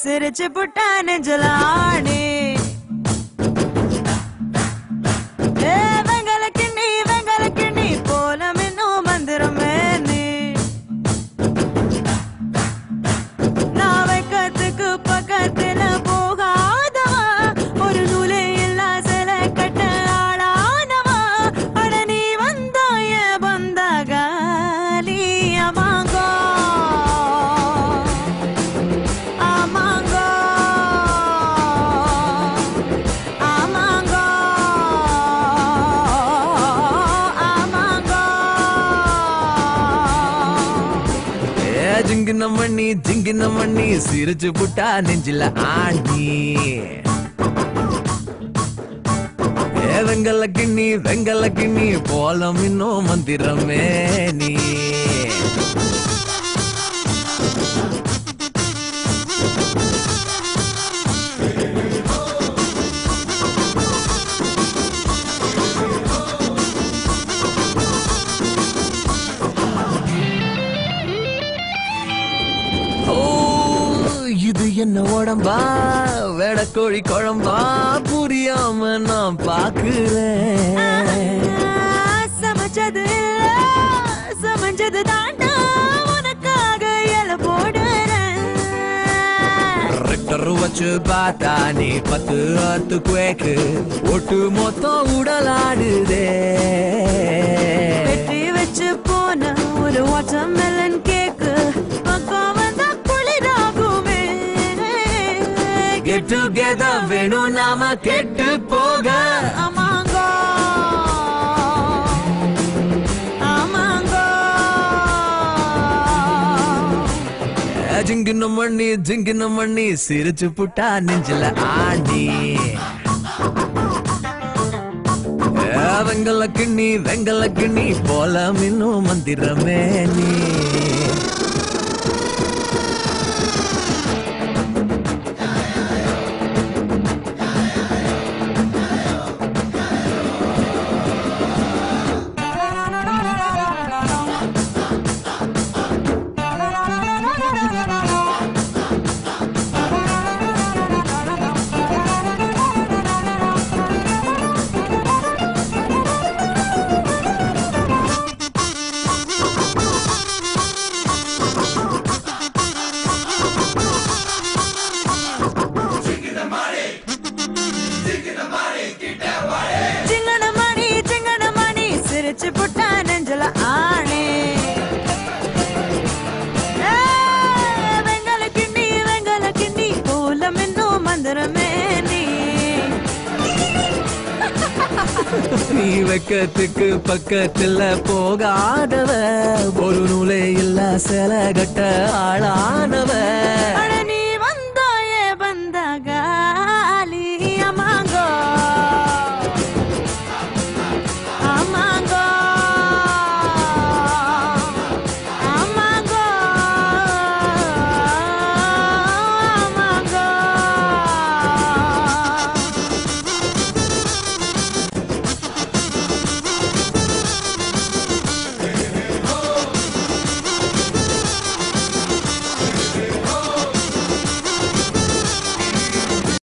சிரிச்சு புட்டா நெஞ்சலானே வெங்கலக்கிண்ணி போல மின்னும் மந்திரமே நீ நான் வைக்கத்துக்கு பக்கத்துல போகாதவா ஒரு நூலே இல்லா சில கட்ட ஆளானவா அட நீ வந்தாய பந்தகாலி அமாங்கோ ஜிங்கின மண்ணி சிரிச்சு புட்டா நெஞ்சில ஆண்டி வெங்கல கிண்ணி போலம் இன்னும் மந்திரமே நீ இது என்ன உடம்பா வெடக்கோழி குழம்பா புரியாம நான் பாக்குறேன் சமைச்சது தாண்டா உனக்காக இல போடுறேன் ரெக்டர் வச்சு பார்த்தா நீ 10 குவேக்கு ஒட்டு மொத்தம் உடலாடுதே வெற்றி வச்சு போன ஒரு வாட்டர்மெலன் கேக்கு Get together வேணு நாம கெட்டு போக அமாங்கோ ஜிங்கின மண்ணி சிரிச்சு புட்டா நெஞ்சில ஆண்டி வெங்கல கிண்ணி போல மின்னும் மந்திரமே நீ சிரிச்சு புட்டா நெஞ்சல ஆணே வெங்கல கிண்ணி போல மின்னும் மந்திரமே நீ வைக்கத்துக்கு பக்கத்துல போகாதவ ஒரு நூலே இல்ல சில கட்ட ஆளானவ